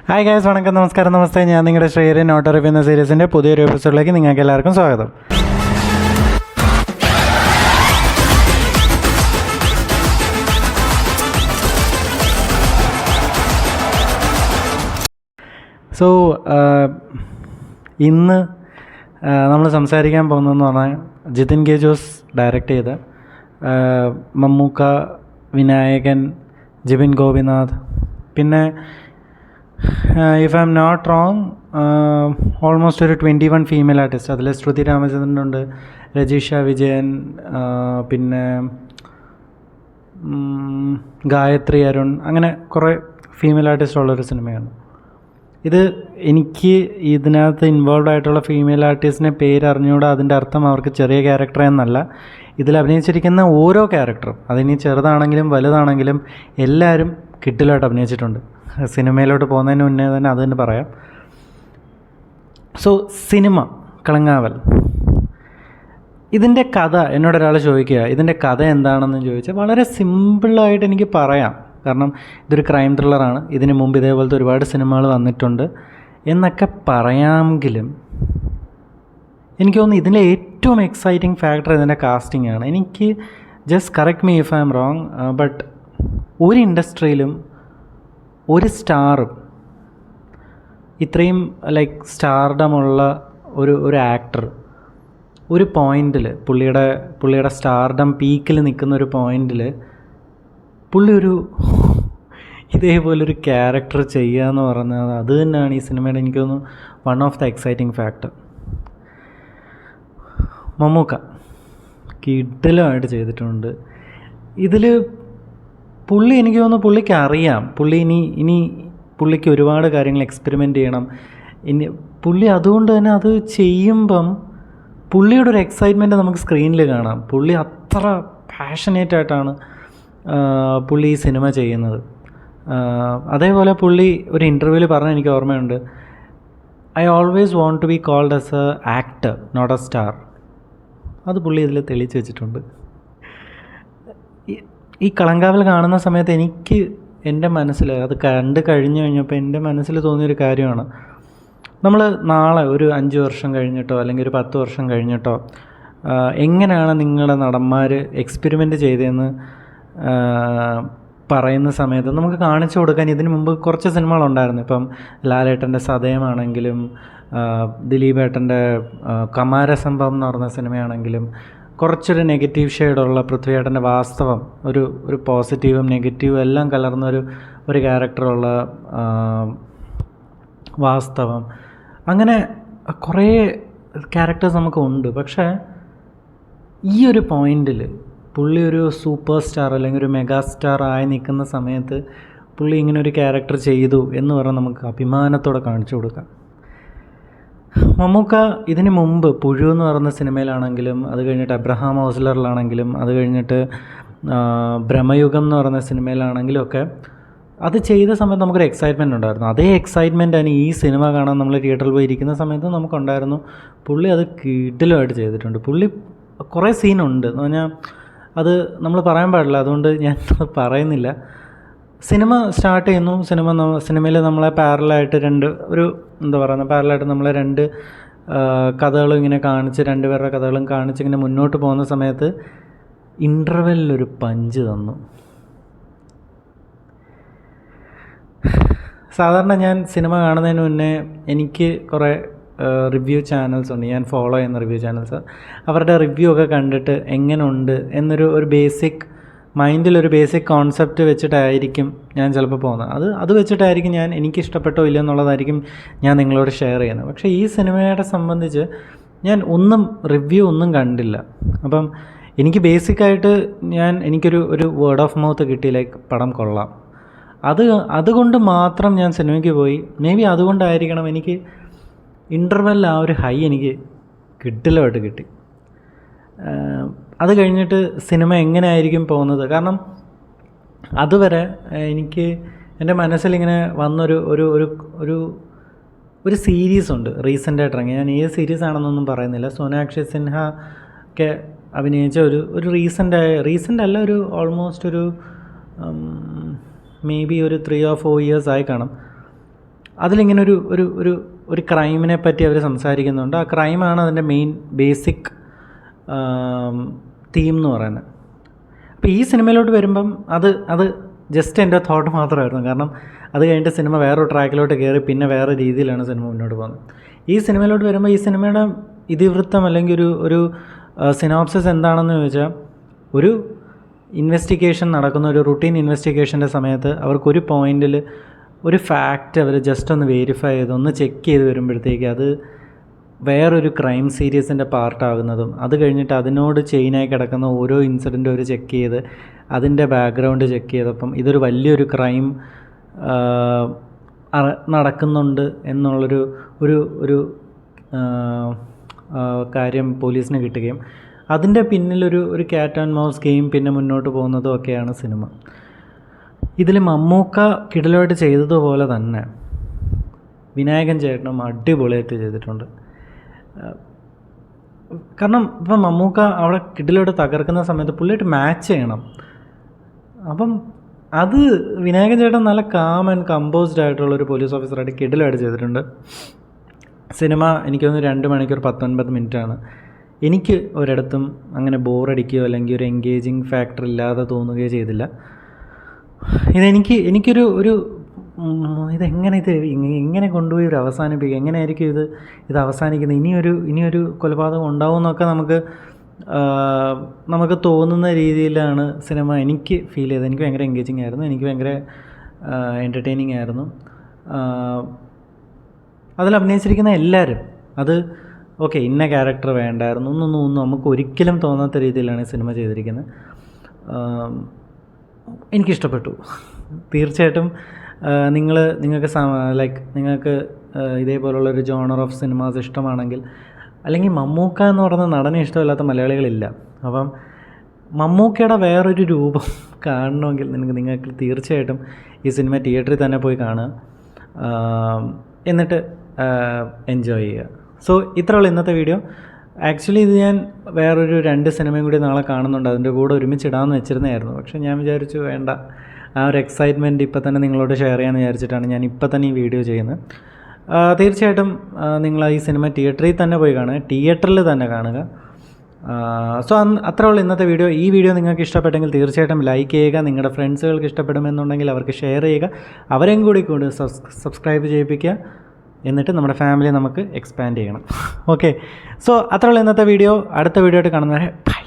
Hi guys, വണക്കം, നമസ്കാരം, നമസ്തേ. ഞാൻ നിങ്ങളുടെ ശ്രീഹരി നോട്ട് റിവ്യൂ എന്ന സീരീസിൻ്റെ പുതിയൊരു എപ്പിസോഡിലേക്ക് നിങ്ങൾക്ക് എല്ലാവർക്കും സ്വാഗതം. സോ ഇന്ന് നമ്മൾ സംസാരിക്കാൻ പോകുന്നതെന്ന് പറഞ്ഞാൽ ജിതിൻ കെ ജോസ് ഡയറക്റ്റ് ചെയ്ത മമ്മൂക്ക, വിനായകൻ, ജിബിൻ ഗോപിനാഥ്, പിന്നെ if I'm not wrong almost ഒരു 21 ഫീമെയിൽ ആർട്ടിസ്റ്റ്. അതിൽ ശ്രുതി രാമചന്ദ്രനുണ്ട്, രജിഷ വിജയൻ, പിന്നെ ഗായത്രി അരുൺ, അങ്ങനെ കുറേ ഫീമെയിൽ ആർട്ടിസ്റ്റ് ഉള്ളൊരു സിനിമയാണ് ഇത്. എനിക്ക് ഇതിനകത്ത് ഇൻവോൾവ് ആയിട്ടുള്ള ഫീമെയിൽ ആർട്ടിസ്റ്റിനെ പേര് അറിഞ്ഞുകൂടാ. അതിൻ്റെ അർത്ഥം അവർക്ക് ചെറിയ ക്യാരക്ടർ എന്നല്ല. ഇതിൽ അഭിനയിച്ചിരിക്കുന്ന ഓരോ ക്യാരക്ടറും, അതിനി ചെറുതാണെങ്കിലും വലുതാണെങ്കിലും എല്ലാവരും കിഡിലായിട്ട് അഭിനയിച്ചിട്ടുണ്ട്. സിനിമയിലോട്ട് പോകുന്നതിന് മുന്നേ തന്നെ അത് തന്നെ പറയാം. സോ സിനിമ കളങ്കാവൽ, ഇതിൻ്റെ കഥ എന്നോടൊരാൾ ചോദിക്കുക ഇതിൻ്റെ കഥ എന്താണെന്ന് ചോദിച്ചാൽ വളരെ സിമ്പിളായിട്ട് എനിക്ക് പറയാം. കാരണം ഇതൊരു ക്രൈം ത്രില്ലറാണ്. ഇതിന് മുമ്പ് ഇതേപോലത്തെ ഒരുപാട് സിനിമകൾ വന്നിട്ടുണ്ട് എന്നൊക്കെ പറയാമെങ്കിലും എനിക്ക് തോന്നുന്നു ഇതിൻ്റെ ഏറ്റവും എക്സൈറ്റിംഗ് ഫാക്ടർ ഇതിൻ്റെ കാസ്റ്റിംഗ് ആണ്. എനിക്ക് just correct me if I M wrong, but ഒരു ഇൻഡസ്ട്രിയിലും ഒരു ഇത്രയും സ്റ്റാർഡമുള്ള ഒരു ആക്ടർ ഒരു പോയിൻ്റിൽ പുള്ളിയുടെ സ്റ്റാർഡം പീക്കിൽ നിൽക്കുന്ന ഒരു പോയിൻ്റിൽ പുള്ളി ഇതേപോലൊരു ക്യാരക്ടർ ചെയ്യുക എന്ന് പറഞ്ഞാൽ അത് തന്നെയാണ് ഈ സിനിമയുടെ എനിക്ക് തോന്നുന്നു one of the exciting factor. Mammookka കിടിലമായിട്ട് ചെയ്തിട്ടുണ്ട് ഇതിൽ. പുള്ളി എനിക്ക് തോന്നുന്നു പുള്ളിക്ക് അറിയാം, ഇനി പുള്ളിക്ക് ഒരുപാട് കാര്യങ്ങൾ എക്സ്പെരിമെൻ്റ് ചെയ്യണം. പുള്ളി അതുകൊണ്ട് തന്നെ അത് ചെയ്യുമ്പം പുള്ളിയുടെ ഒരു എക്സൈറ്റ്മെൻറ്റ് നമുക്ക് സ്ക്രീനിൽ കാണാം. പുള്ളി അത്ര പാഷനേറ്റായിട്ടാണ് പുള്ളി ഈ സിനിമ ചെയ്യുന്നത്. അതേപോലെ പുള്ളി ഒരു ഇൻ്റർവ്യൂവിൽ പറഞ്ഞ എനിക്ക് ഓർമ്മയുണ്ട്, I always want to be called as a actor not a star. അത് പുള്ളി ഇതിൽ തെളിയിച്ച് വെച്ചിട്ടുണ്ട്. ഈ കളങ്കാവൽ കാണുന്ന സമയത്ത് എനിക്ക് എൻ്റെ മനസ്സിൽ അത് കണ്ടു കഴിഞ്ഞ് കഴിഞ്ഞപ്പോൾ എൻ്റെ മനസ്സിൽ തോന്നിയൊരു കാര്യമാണ്, നമ്മൾ നാളെ ഒരു 5 വർഷം കഴിഞ്ഞിട്ടോ അല്ലെങ്കിൽ ഒരു 10 വർഷം കഴിഞ്ഞിട്ടോ എങ്ങനെയാണ് നിങ്ങളുടെ നടന്മാർ എക്സ്പെരിമെൻ്റ് ചെയ്തതെന്ന് പറയുന്ന സമയത്ത് നമുക്ക് കാണിച്ചു കൊടുക്കാൻ ഇതിനു മുമ്പ് കുറച്ച് സിനിമകളുണ്ടായിരുന്നു. ഇപ്പം ലാലേട്ടൻ്റെ സതയമാണെങ്കിലും ദിലീപേട്ടൻ്റെ കമാരസംഭവം എന്ന് പറഞ്ഞ സിനിമയാണെങ്കിലും കുറച്ചൊരു നെഗറ്റീവ് ഷെയ്ഡുള്ള പൃഥ്വിയേട്ടൻ്റെ വാസ്തവം, ഒരു പോസിറ്റീവും നെഗറ്റീവും എല്ലാം കലർന്നൊരു ക്യാരക്ടറുള്ള വാസ്തവം, അങ്ങനെ കുറേ ക്യാരക്ടേഴ്സ് നമുക്കുണ്ട്. പക്ഷേ ഈ ഒരു പോയിൻ്റിൽ പുള്ളി ഒരു സൂപ്പർ സ്റ്റാർ അല്ലെങ്കിൽ ഒരു മെഗാ സ്റ്റാർ ആയി നിൽക്കുന്ന സമയത്ത് പുള്ളി ഇങ്ങനെ ഒരു ക്യാരക്ടർ ചെയ്തു എന്ന് പറഞ്ഞാൽ നമുക്ക് അഭിമാനത്തോടെ കാണിച്ചു കൊടുക്കാം. മമ്മൂക്ക ഇതിന് മുമ്പ് പുഴു എന്ന് പറയുന്ന സിനിമയിലാണെങ്കിലും, അത് കഴിഞ്ഞിട്ട് അബ്രഹാം ഓസ്ലറിലാണെങ്കിലും, അത് കഴിഞ്ഞിട്ട് ഭ്രമയുഗം എന്ന് പറയുന്ന സിനിമയിലാണെങ്കിലും ഒക്കെ അത് ചെയ്ത സമയത്ത് നമുക്കൊരു എക്സൈറ്റ്മെൻറ്റ് ഉണ്ടായിരുന്നു. അതേ എക്സൈറ്റ്മെൻറ്റ് ആണ് ഈ സിനിമ കാണാൻ നമ്മൾ തിയേറ്ററിൽ പോയി ഇരിക്കുന്ന സമയത്ത് നമുക്കുണ്ടായിരുന്നു. പുള്ളി അത് കിടിലമായിട്ട് ചെയ്തിട്ടുണ്ട്. പുള്ളി കുറേ സീനുണ്ട് എന്ന് പറഞ്ഞാൽ അത് നമ്മൾ പറയാൻ പാടില്ല, അതുകൊണ്ട് ഞാൻ പറയുന്നില്ല. സിനിമ സ്റ്റാർട്ട് ചെയ്യുന്നു, സിനിമയിൽ നമ്മളെ പാരലായിട്ട് പാരലായിട്ട് നമ്മളെ 2 കഥകളും ഇങ്ങനെ കാണിച്ച്, 2 പേരുടെ കഥകളും കാണിച്ച് ഇങ്ങനെ മുന്നോട്ട് പോകുന്ന സമയത്ത് ഇൻ്റർവെല്ലൊരു പഞ്ച് തന്നു. സാധാരണ ഞാൻ സിനിമ കാണുന്നതിന് മുന്നേ എനിക്ക് കുറേ റിവ്യൂ ചാനൽസ് ഉണ്ട്, ഞാൻ ഫോളോ ചെയ്യുന്ന റിവ്യൂ ചാനൽസ്. അവരുടെ റിവ്യൂ ഒക്കെ കണ്ടിട്ട് എങ്ങനെയുണ്ട് എന്നൊരു ബേസിക് മൈൻഡിലൊരു ബേസിക് കോൺസെപ്റ്റ് വെച്ചിട്ടായിരിക്കും ഞാൻ ചിലപ്പോൾ പോകുന്നത്. അത് വെച്ചിട്ടായിരിക്കും എനിക്ക് ഇഷ്ടപ്പെട്ടോ ഇല്ല എന്നുള്ളതായിരിക്കും ഞാൻ നിങ്ങളോട് ഷെയർ ചെയ്യുന്നത്. പക്ഷേ ഈ സിനിമയെ സംബന്ധിച്ച് ഞാൻ റിവ്യൂ ഒന്നും കണ്ടില്ല. അപ്പം എനിക്ക് ബേസിക്കായിട്ട് എനിക്കൊരു വേർഡ് ഓഫ് മൗത്ത് കിട്ടി, പടം കൊള്ളാം. അതുകൊണ്ട് മാത്രം ഞാൻ സിനിമയ്ക്ക് പോയി. മേ ബി അതുകൊണ്ടായിരിക്കണം എനിക്ക് ഇൻ്റർവെൽ ആ ഒരു ഹൈ എനിക്ക് കിടിലമായിട്ട് കിട്ടി. അത് കഴിഞ്ഞിട്ട് സിനിമ എങ്ങനെയായിരിക്കും പോകുന്നത്, കാരണം അതുവരെ എനിക്ക് എൻ്റെ മനസ്സിലിങ്ങനെ വന്നൊരു ഒരു സീരീസ് ഉണ്ട് റീസെൻ്റായിട്ട് ഇറങ്ങി. ഞാൻ ഏത് സീരീസ് ആണെന്നൊന്നും പറയുന്നില്ല. സോനാക്ഷി സിൻഹ ഒക്കെ അഭിനയിച്ച ഒരു റീസെൻ്റ് അല്ല, ഒരു ഓൾമോസ്റ്റ് മേ ബി ഒരു 3 or 4 years ആയി കാണും. അതിലിങ്ങനെ ഒരു ക്രൈമിനെ പറ്റി അവർ സംസാരിക്കുന്നുണ്ട്. ആ ക്രൈമാണ് അതിൻ്റെ മെയിൻ ബേസിക് തീം എന്ന് പറയുന്നത്. അപ്പോൾ ഈ സിനിമയിലോട്ട് വരുമ്പം അത് ജസ്റ്റ് എൻ്റെ തോട്ട് മാത്രമായിരുന്നു. കാരണം അത് കഴിഞ്ഞിട്ട് സിനിമ വേറൊരു ട്രാക്കിലോട്ട് കയറി പിന്നെ വേറെ രീതിയിലാണ് സിനിമ മുന്നോട്ട് പോകുന്നത്. ഈ സിനിമയിലോട്ട് വരുമ്പോൾ ഈ സിനിമയുടെ ഇതിവൃത്തം അല്ലെങ്കിൽ ഒരു സിനോപ്സിസ് എന്താണെന്ന് ചോദിച്ചാൽ, ഒരു ഇൻവെസ്റ്റിഗേഷൻ നടക്കുന്ന ഒരു റുട്ടീൻ ഇൻവെസ്റ്റിഗേഷൻ്റെ സമയത്ത് അവർക്കൊരു പോയിൻറ്റിൽ ഒരു ഫാക്റ്റ് അവർ ജസ്റ്റ് ഒന്ന് വെരിഫൈ ചെയ്ത് ഒന്ന് ചെക്ക് ചെയ്ത് വരുമ്പോഴത്തേക്ക് അത് വേറൊരു ക്രൈം സീരീസിൻ്റെ പാർട്ടാകുന്നതും, അത് കഴിഞ്ഞിട്ട് അതിനോട് ചെയിനായി കിടക്കുന്ന ഓരോ ഇൻസിഡൻറ്റും അവർ ചെക്ക് ചെയ്ത് അതിൻ്റെ ബാക്ക്ഗ്രൗണ്ട് ചെക്ക് ചെയ്തപ്പം ഇതൊരു വലിയൊരു ക്രൈം നടക്കുന്നുണ്ട് എന്നുള്ളൊരു ഒരു കാര്യം പോലീസിന് കിട്ടുകയും അതിൻ്റെ പിന്നിലൊരു ക്യാറ്റ് ആൻഡ് മൗസ് ഗെയിം പിന്നെ മുന്നോട്ട് പോകുന്നതും ഒക്കെയാണ് സിനിമ. ഇതിൽ മമ്മൂക്ക കിടിലമായിട്ട് ചെയ്തതുപോലെ തന്നെ വിനായകൻ ചേട്ടനും അടിപൊളിയായിട്ട് ചെയ്തിട്ടുണ്ട്. കാരണം ഇപ്പം മമ്മൂക്ക അവിടെ കിടിലമായിട്ട് തകർക്കുന്ന സമയത്ത് പുള്ളിയായിട്ട് മാച്ച് ചെയ്യണം. അപ്പം അത് വിനായകൻ ചേട്ടൻ നല്ല കാം ആൻഡ് കമ്പോസ്ഡ് ആയിട്ടുള്ളൊരു പോലീസ് ഓഫീസറായിട്ട് കിടിലമായിട്ട് ചെയ്തിട്ടുണ്ട്. സിനിമ എനിക്ക് തോന്നുന്നു 2 മണിക്കൂർ 19 മിനിറ്റാണ്. എനിക്ക് ഒരിടത്തും അങ്ങനെ ബോറടിക്കുകയോ അല്ലെങ്കിൽ ഒരു എൻഗേജിങ് ഫാക്ടർ ഇല്ലാതെ തോന്നുകയോ ചെയ്തില്ല. എനിക്കൊരു എങ്ങനെ കൊണ്ടുപോയി ഒരു അവസാനിപ്പിക്കുക, എങ്ങനെയായിരിക്കും ഇത് അവസാനിക്കുന്നത്, ഇനിയൊരു കൊലപാതകം ഉണ്ടാവും എന്നൊക്കെ നമുക്ക് തോന്നുന്ന രീതിയിലാണ് സിനിമ എനിക്ക് ഫീൽ ചെയ്തത്. എനിക്ക് ഭയങ്കര എൻഗേജിങ് ആയിരുന്നു, എനിക്ക് ഭയങ്കര എൻ്റർടൈനിങ് ആയിരുന്നു. അതിൽ അഭിനയിച്ചിരിക്കുന്ന എല്ലാവരും അത് ഓക്കെ ഇന്ന ക്യാരക്ടർ വേണ്ടായിരുന്നു ഒന്നും നമുക്ക് ഒരിക്കലും തോന്നാത്ത രീതിയിലാണ് ഈ സിനിമ ചെയ്തിരിക്കുന്നത്. എനിക്കിഷ്ടപ്പെട്ടു. തീർച്ചയായിട്ടും നിങ്ങൾക്ക് ഇതേപോലുള്ളൊരു ജോണർ ഓഫ് സിനിമാസ് ഇഷ്ടമാണെങ്കിൽ, അല്ലെങ്കിൽ മമ്മൂക്ക എന്ന് പറയുന്ന നടനെ ഇഷ്ടമില്ലാത്ത മലയാളികളില്ല. അപ്പം മമ്മൂക്കയുടെ വേറൊരു രൂപം കാണണമെങ്കിൽ നിങ്ങൾക്ക് തീർച്ചയായിട്ടും ഈ സിനിമ തിയേറ്ററിൽ തന്നെ പോയി കാണുക, എന്നിട്ട് എൻജോയ് ചെയ്യുക. സോ ഇത്രയുള്ള ഇന്നത്തെ വീഡിയോ. ആക്ച്വലി ഇത് ഞാൻ വേറൊരു 2 സിനിമയും കൂടി നാളെ കാണുന്നുണ്ട്, അതിൻ്റെ കൂടെ ഒരുമിച്ചിടാമെന്ന് വെച്ചിരുന്നതായിരുന്നു. പക്ഷേ ഞാൻ വിചാരിച്ചു വേണ്ട, ആ ഒരു എക്സൈറ്റ്മെൻറ്റ് ഇപ്പം തന്നെ നിങ്ങളോട് ഷെയർ ചെയ്യാമെന്ന് വിചാരിച്ചിട്ടാണ് ഞാൻ ഇപ്പം തന്നെ ഈ വീഡിയോ ചെയ്യുന്നത്. തീർച്ചയായിട്ടും നിങ്ങൾ ഈ സിനിമ തിയേറ്ററിൽ തന്നെ പോയി കാണുക, തിയേറ്ററിൽ തന്നെ കാണുക. സോ അത്രയുള്ള ഇന്നത്തെ വീഡിയോ. ഈ വീഡിയോ നിങ്ങൾക്ക് ഇഷ്ടപ്പെട്ടെങ്കിൽ തീർച്ചയായിട്ടും ലൈക്ക് ചെയ്യുക. നിങ്ങളുടെ ഫ്രണ്ട്സുകൾക്ക് ഇഷ്ടപ്പെടുമെന്നുണ്ടെങ്കിൽ അവർക്ക് ഷെയർ ചെയ്യുക, അവരെയും കൂടി സബ്സ്ക്രൈബ് ചെയ്യിപ്പിക്കുക. എന്നിട്ട് നമ്മുടെ ഫാമിലി നമുക്ക് എക്സ്പാൻഡ് ചെയ്യണം. ഓക്കെ, സോ അത്രയുള്ള ഇന്നത്തെ വീഡിയോ. അടുത്ത വീഡിയോ ആയിട്ട് കാണുന്നവരെ ബൈ.